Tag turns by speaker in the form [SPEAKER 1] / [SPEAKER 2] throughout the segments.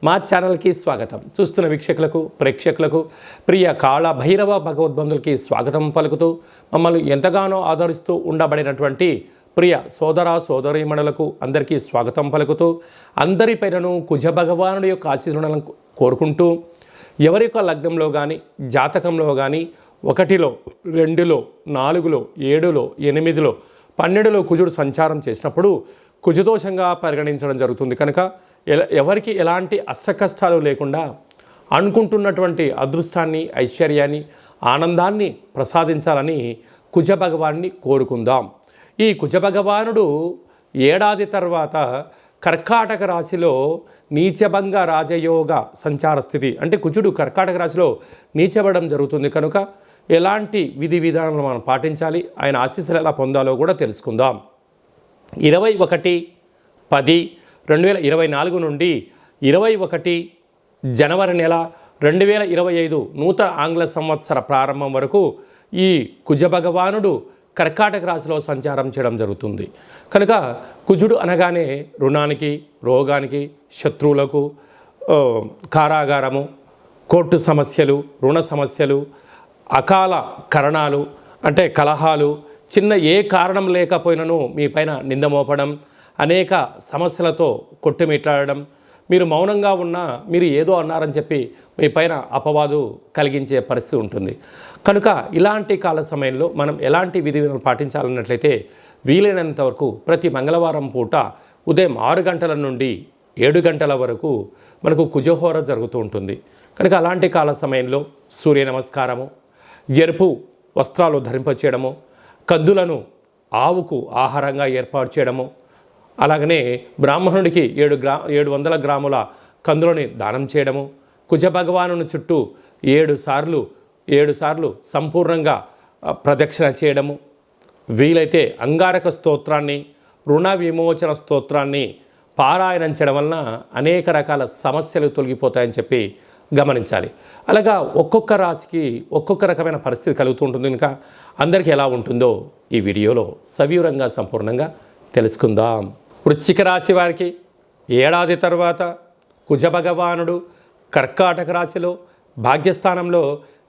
[SPEAKER 1] మా ఛానల్కి స్వాగతం. చూస్తున్న వీక్షకులకు ప్రేక్షకులకు ప్రియ కాళ భైరవ భగవద్బంధులకి స్వాగతం పలుకుతూ మమ్మల్ని ఎంతగానో ఆదరిస్తూ ఉండబడినటువంటి ప్రియ సోదర సోదరీమణులకు అందరికీ స్వాగతం పలుకుతూ అందరిపైనను కుజ భగవానుడి యొక్క ఆశీర్వాదాలను కోరుకుంటూ ఎవరి యొక్క లగ్నంలో కానీ జాతకంలో కానీ 1లో 2లో 4లో 7లో 8లో 12లో కుజుడు సంచారం చేసినప్పుడు కుజదోషంగా పరిగణించడం జరుగుతుంది. కనుక ఎవరికి ఎలాంటి అష్టకష్టాలు లేకుండా అనుకుంటున్నటువంటి అదృష్టాన్ని, ఐశ్వర్యాన్ని, ఆనందాన్ని ప్రసాదించాలని కుజ భగవాన్ని కోరుకుందాం. ఈ కుజ భగవానుడు ఏడాది తర్వాత కర్కాటక రాశిలో నీచభంగ రాజయోగ సంచార స్థితి, అంటే కుజుడు కర్కాటక రాశిలో నీచబడడం జరుగుతుంది. కనుక ఎలాంటి విధి విధానాలు మనం పాటించాలి, ఆయన ఆశీస్సులు ఎలా పొందాలో కూడా తెలుసుకుందాం. 21/10/2024 నుండి 21 జనవరి నెల 2025 నూతన ఆంగ్ల సంవత్సర ప్రారంభం వరకు ఈ కుజ భగవానుడు కర్కాటక రాశిలో సంచారం చేయడం జరుగుతుంది. కనుక కుజుడు అనగానే రుణానికి, రోగానికి, శత్రువులకు, కారాగారము, కోర్టు సమస్యలు, రుణ సమస్యలు, అకాల కరణాలు అంటే కలహాలు, చిన్న ఏ కారణం లేకపోయినను మీ పైన నింద మోపడం, అనేక సమస్యలతో కొట్టుమిట్లాడడం, మీరు మౌనంగా ఉన్నా మీరు ఏదో అన్నారని చెప్పి మీ పైన అపవాదు కలిగించే పరిస్థితి ఉంటుంది. కనుక ఇలాంటి కాల సమయంలో మనం ఎలాంటి విధి విధానాలు పాటించాలన్నట్లయితే వీలైనంత వరకు ప్రతి మంగళవారం పూట ఉదయం 6 గంటల నుండి 7 గంటల వరకు మనకు కుజహోర జరుగుతూ ఉంటుంది. కనుక అలాంటి కాల సమయంలో సూర్య నమస్కారము, ఎరుపు వస్త్రాలు ధరింపచేయడము, కందులను ఆవుకు ఆహారంగా ఏర్పాటు చేయడము, అలాగనే బ్రాహ్మణుడికి 700 గ్రాముల కందులని దానం చేయడము, కుజ భగవానుని చుట్టూ 7 సార్లు సంపూర్ణంగా ప్రదక్షిణ చేయడము, వీలైతే అంగారక స్తోత్రాన్ని, రుణ విమోచన స్తోత్రాన్ని పారాయణం చేయడం వలన అనేక రకాల సమస్యలు తొలగిపోతాయని చెప్పి గమనించాలి. అలాగా ఒక్కొక్క రాశికి ఒక్కొక్క రకమైన పరిస్థితి కలుగుతూ ఉంటుంది. కనుక అందరికీ ఎలా ఉంటుందో ఈ వీడియోలో సవివరంగా సంపూర్ణంగా తెలుసుకుందాం. వృశ్చిక రాశి వారికి ఏడాది తర్వాత కుజ భగవానుడు కర్కాటక రాశిలో భాగ్యస్థానంలో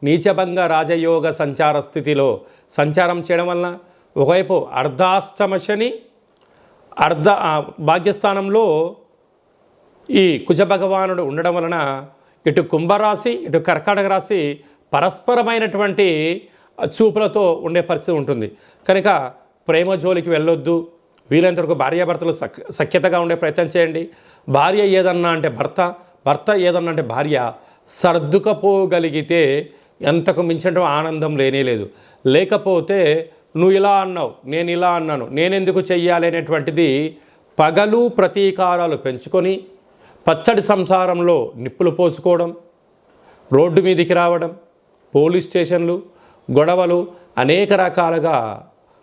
[SPEAKER 1] నీచభంగ రాజయోగ సంచార స్థితిలో సంచారం చేయడం వలన ఒకవైపు అర్ధాష్టమ శని, భాగ్యస్థానంలో ఈ కుజ భగవానుడు ఉండడం వలన ఇటు కుంభరాశి ఇటు కర్కాటక రాశి పరస్పరమైనటువంటి చూపులతో ఉండే పరిస్థితి ఉంటుంది. కనుక ప్రేమ జోలికి వెళ్ళొద్దు. వీలైనంతవరకు భార్యాభర్తలు సఖ్యతగా ఉండే ప్రయత్నం చేయండి. భార్య ఏదన్నా అంటే భర్త ఏదన్నా అంటే భార్య సర్దుకపోగలిగితే ఎంతకు మించిన ఆనందం లేనేలేదు. లేకపోతే నువ్వు ఇలా అన్నావు, నేను ఇలా అన్నాను, నేనెందుకు చెయ్యాలి అనేటువంటిది పగలు ప్రతీకారాలు పెంచుకొని పచ్చడి సంసారంలో నిప్పులు పోసుకోవడం, రోడ్డు మీదికి రావడం, పోలీస్ స్టేషన్లు, గొడవలు, అనేక రకాలుగా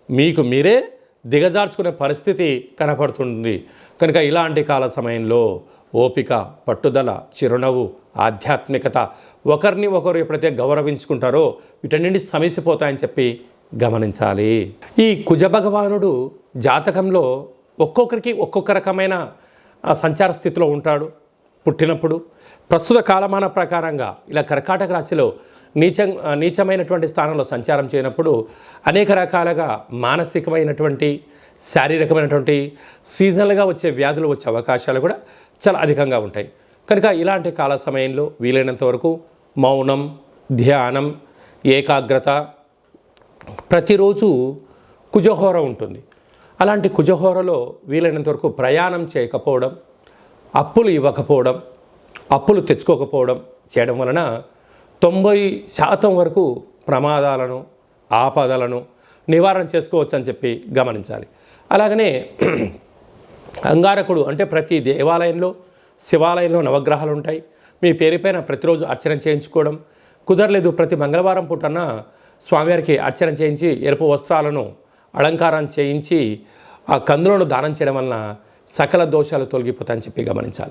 [SPEAKER 1] మీకు మీరే దిగజార్చుకునే పరిస్థితి కనపడుతుంది. కనుక ఇలాంటి కాల సమయంలో ఓపిక, పట్టుదల, చిరునవ్వు, ఆధ్యాత్మికత, ఒకరిని ఒకరు ఎప్పుడైతే గౌరవించుకుంటారో వీటన్నింటి సమసిపోతాయని చెప్పి గమనించాలి. ఈ కుజ భగవానుడు జాతకంలో ఒక్కొక్కరికి ఒక్కొక్క రకమైన సంచార స్థితిలో ఉంటాడు. పుట్టినప్పుడు ప్రస్తుత కాలమాన ప్రకారంగా ఇలా కర్కాటక రాశిలో నీచమైనటువంటి స్థానంలో సంచారం చేయనప్పుడు అనేక రకాలుగా మానసికమైనటువంటి, శారీరకమైనటువంటి, సీజనల్గా వచ్చే వ్యాధులు వచ్చే అవకాశాలు కూడా చాలా అధికంగా ఉంటాయి. కనుక ఇలాంటి కాల సమయంలో వీలైనంత వరకు మౌనం, ధ్యానం, ఏకాగ్రత, ప్రతిరోజు కుజహోర ఉంటుంది. అలాంటి కుజహోరలో వీలైనంత వరకు ప్రయాణం చేయకపోవడం, అప్పులు ఇవ్వకపోవడం, అప్పులు తెచ్చుకోకపోవడం చేయడం వలన 90% వరకు ప్రమాదాలను, ఆపదలను నివారణ చేసుకోవచ్చు అని చెప్పి గమనించాలి. అలాగనే అంగారకుడు అంటే ప్రతి దేవాలయంలో, శివాలయంలో నవగ్రహాలు ఉంటాయి. మీ పేరుపైన ప్రతిరోజు అర్చన చేయించుకోవడం కుదరలేదు, ప్రతి మంగళవారం పూటన స్వామివారికి అర్చన చేయించి ఎరుపు వస్త్రాలను అలంకారం చేయించి ఆ కందులను దానం చేయడం వలన సకల దోషాలు తొలగిపోతాయని చెప్పి గమనించాలి.